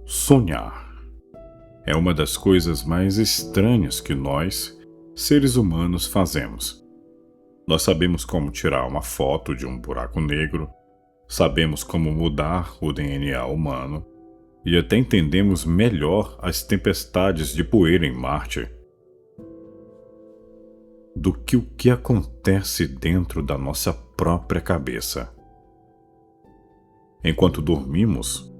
Sonhar é uma das coisas mais estranhas que nós, seres humanos, fazemos. Nós sabemos como tirar uma foto de um buraco negro, sabemos como mudar o DNA humano e até entendemos melhor as tempestades de poeira em Marte do que o que acontece dentro da nossa própria cabeça. Enquanto dormimos,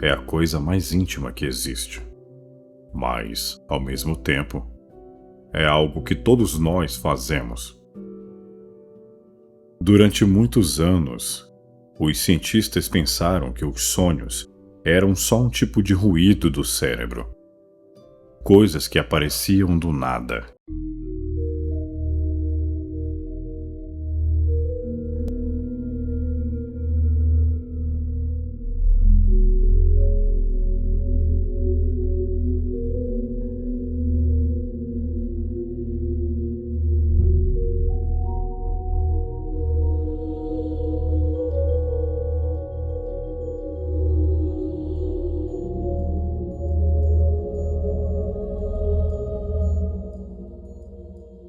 é a coisa mais íntima que existe. Mas, ao mesmo tempo, é algo que todos nós fazemos. Durante muitos anos, os cientistas pensaram que os sonhos eram só um tipo de ruído do cérebro. Coisas que apareciam do nada.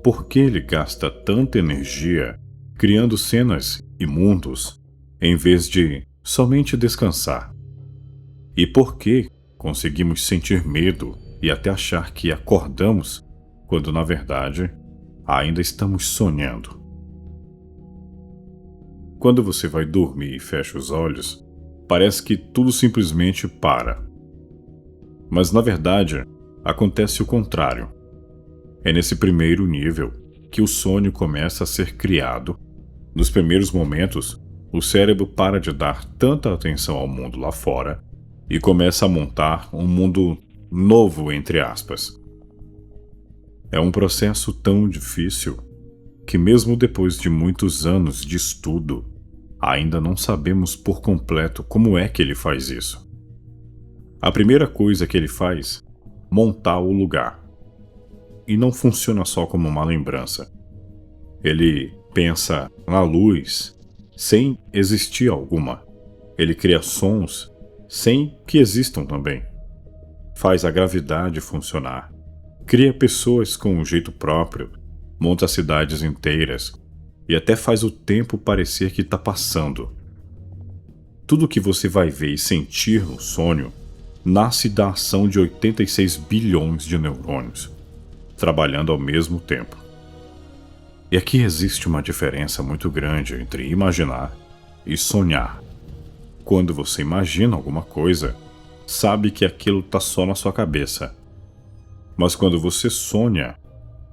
Por que ele gasta tanta energia criando cenas e mundos em vez de somente descansar? E por que conseguimos sentir medo e até achar que acordamos quando, na verdade, ainda estamos sonhando? Quando você vai dormir e fecha os olhos, parece que tudo simplesmente para. Mas, na verdade, acontece o contrário. É nesse primeiro nível que o sonho começa a ser criado. Nos primeiros momentos, o cérebro para de dar tanta atenção ao mundo lá fora e começa a montar um mundo novo, entre aspas. É um processo tão difícil que, mesmo depois de muitos anos de estudo, ainda não sabemos por completo como é que ele faz isso. A primeira coisa que ele faz é montar o lugar. E não funciona só como uma lembrança. Ele pensa na luz sem existir alguma. Ele cria sons sem que existam também. Faz a gravidade funcionar. Cria pessoas com um jeito próprio. Monta cidades inteiras. E até faz o tempo parecer que está passando. Tudo que você vai ver e sentir no sonho nasce da ação de 86 bilhões de neurônios, trabalhando ao mesmo tempo. E aqui existe uma diferença muito grande entre imaginar e sonhar. Quando você imagina alguma coisa, sabe que aquilo está só na sua cabeça. Mas quando você sonha,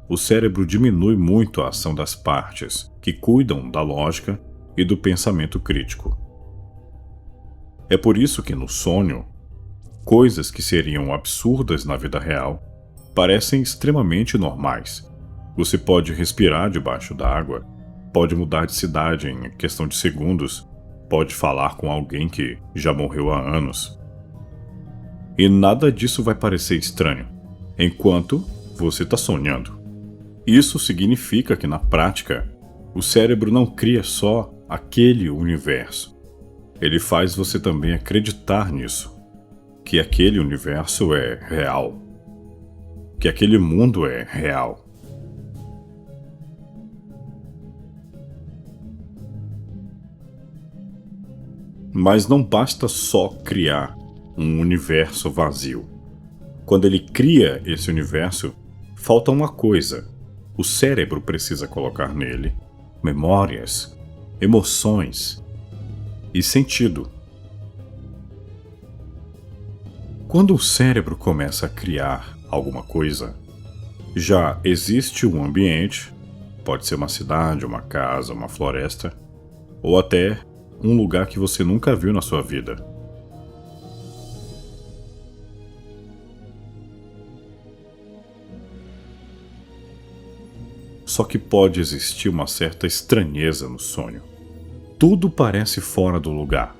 o cérebro diminui muito a ação das partes que cuidam da lógica e do pensamento crítico. É por isso que no sonho, coisas que seriam absurdas na vida real parecem extremamente normais. Você pode respirar debaixo d'água, pode mudar de cidade em questão de segundos, pode falar com alguém que já morreu há anos. E nada disso vai parecer estranho, enquanto você está sonhando. Isso significa que, na prática, o cérebro não cria só aquele universo. Ele faz você também acreditar nisso, que aquele universo é real. Que aquele mundo é real. Mas não basta só criar um universo vazio. Quando ele cria esse universo, falta uma coisa. O cérebro precisa colocar nele memórias, emoções e sentido. Quando o cérebro começa a criar alguma coisa, já existe um ambiente, pode ser uma cidade, uma casa, uma floresta, ou até um lugar que você nunca viu na sua vida. Só que pode existir uma certa estranheza no sonho. Tudo parece fora do lugar.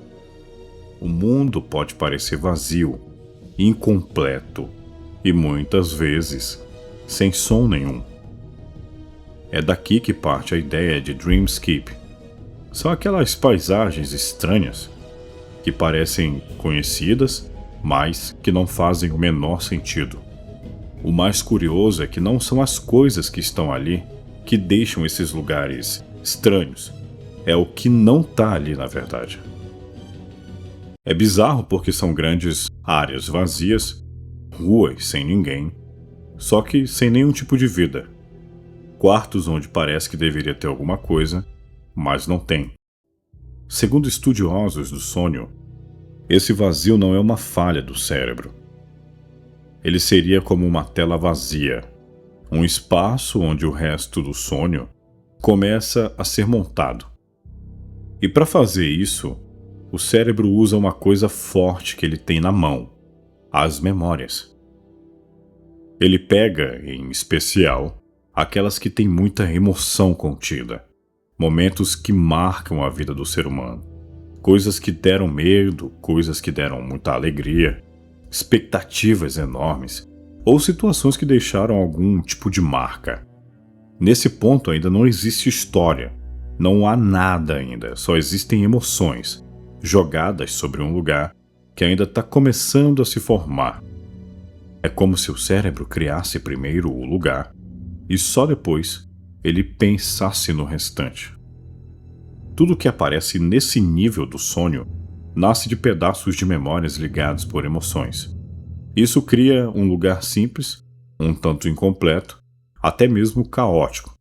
O mundo pode parecer vazio, incompleto e muitas vezes sem som nenhum. É daqui que parte a ideia de dreamscape. São aquelas paisagens estranhas que parecem conhecidas, mas que não fazem o menor sentido. O mais curioso é que não são as coisas que estão ali que deixam esses lugares estranhos. É o que não está ali, na verdade. É bizarro porque são grandes áreas vazias, ruas sem ninguém, só que sem nenhum tipo de vida. Quartos onde parece que deveria ter alguma coisa, mas não tem. Segundo estudiosos do sonho, esse vazio não é uma falha do cérebro. Ele seria como uma tela vazia, um espaço onde o resto do sonho começa a ser montado. E para fazer isso, o cérebro usa uma coisa forte que ele tem na mão: as memórias. Ele pega, em especial, aquelas que têm muita emoção contida, momentos que marcam a vida do ser humano, coisas que deram medo, coisas que deram muita alegria, expectativas enormes, ou situações que deixaram algum tipo de marca. Nesse ponto ainda não existe história, não há nada ainda, só existem emoções, jogadas sobre um lugar que ainda está começando a se formar. É como se o cérebro criasse primeiro o lugar e só depois ele pensasse no restante. Tudo que aparece nesse nível do sonho nasce de pedaços de memórias ligados por emoções. Isso cria um lugar simples, um tanto incompleto, até mesmo caótico.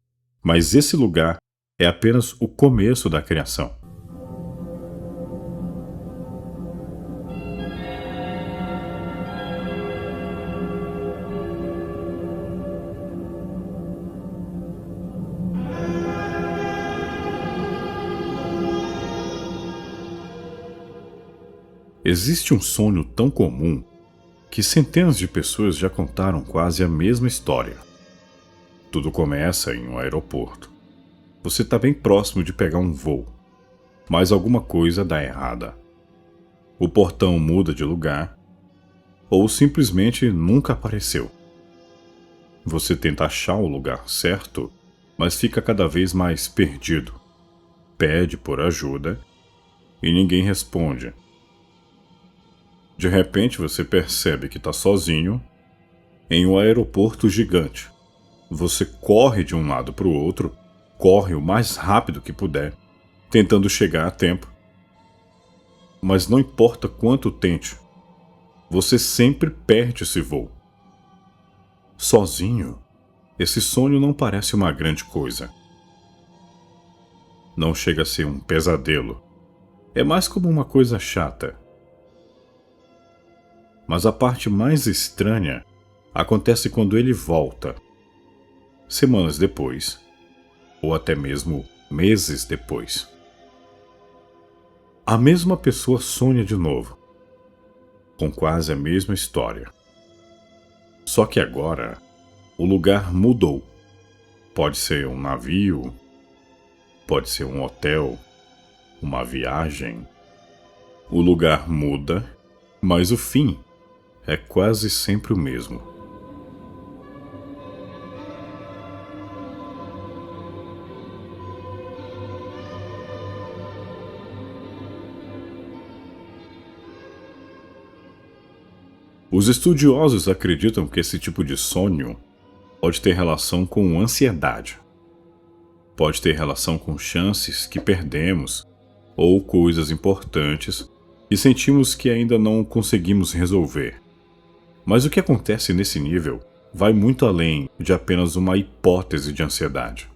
Mas esse lugar é apenas o começo da criação. Existe um sonho tão comum que centenas de pessoas já contaram quase a mesma história. Tudo começa em um aeroporto. Você está bem próximo de pegar um voo, mas alguma coisa dá errada. O portão muda de lugar, ou simplesmente nunca apareceu. Você tenta achar o lugar certo, mas fica cada vez mais perdido. Pede por ajuda e ninguém responde. De repente você percebe que está sozinho em um aeroporto gigante. Você corre de um lado para o outro, corre o mais rápido que puder, tentando chegar a tempo. Mas não importa quanto tente, você sempre perde esse voo. Sozinho, esse sonho não parece uma grande coisa. Não chega a ser um pesadelo. É mais como uma coisa chata. Mas a parte mais estranha acontece quando ele volta. Semanas depois, ou até mesmo meses depois. A mesma pessoa sonha de novo, com quase a mesma história. Só que agora, o lugar mudou. Pode ser um navio, pode ser um hotel, uma viagem. O lugar muda, mas o fim é quase sempre o mesmo. Os estudiosos acreditam que esse tipo de sonho pode ter relação com ansiedade. Pode ter relação com chances que perdemos ou coisas importantes e sentimos que ainda não conseguimos resolver. Mas o que acontece nesse nível vai muito além de apenas uma hipótese de ansiedade.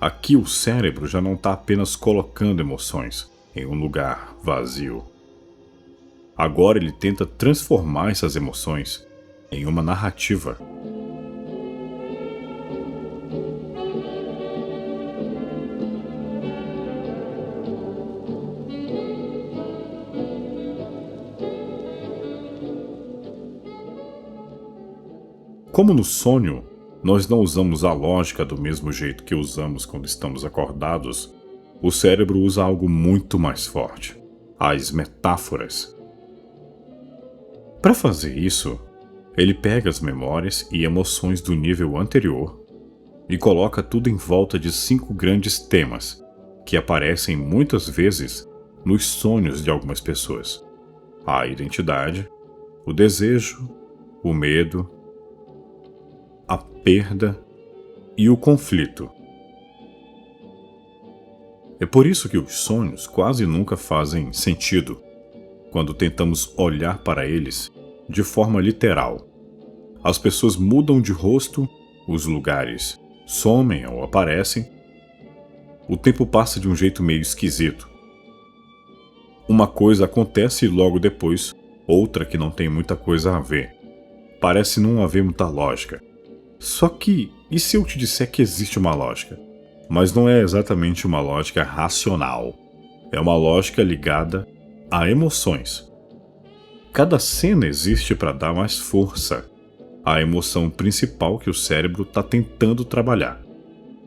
Aqui o cérebro já não está apenas colocando emoções em um lugar vazio. Agora ele tenta transformar essas emoções em uma narrativa. Como no sonho, nós não usamos a lógica do mesmo jeito que usamos quando estamos acordados, o cérebro usa algo muito mais forte: as metáforas. Para fazer isso, ele pega as memórias e emoções do nível anterior e coloca tudo em volta de 5 grandes temas, que aparecem muitas vezes nos sonhos de algumas pessoas: a identidade, o desejo, o medo, a perda e o conflito. É por isso que os sonhos quase nunca fazem sentido quando tentamos olhar para eles de forma literal. As pessoas mudam de rosto, os lugares somem ou aparecem, o tempo passa de um jeito meio esquisito. Uma coisa acontece e logo depois, outra que não tem muita coisa a ver. Parece não haver muita lógica. Só que, e se eu te disser que existe uma lógica? Mas não é exatamente uma lógica racional. É uma lógica ligada a emoções. Cada cena existe para dar mais força à emoção principal que o cérebro está tentando trabalhar.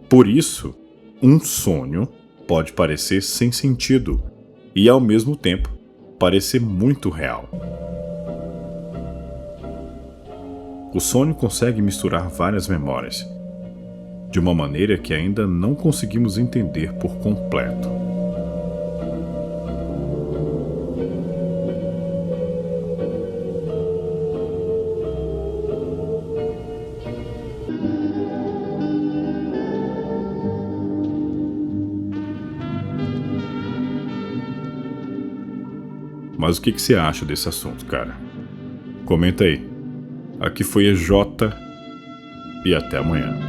Por isso, um sonho pode parecer sem sentido e, ao mesmo tempo, parecer muito real. O sonho consegue misturar várias memórias, de uma maneira que ainda não conseguimos entender por completo. Mas o que você acha desse assunto, cara? Comenta aí. Aqui foi a Jota e até amanhã.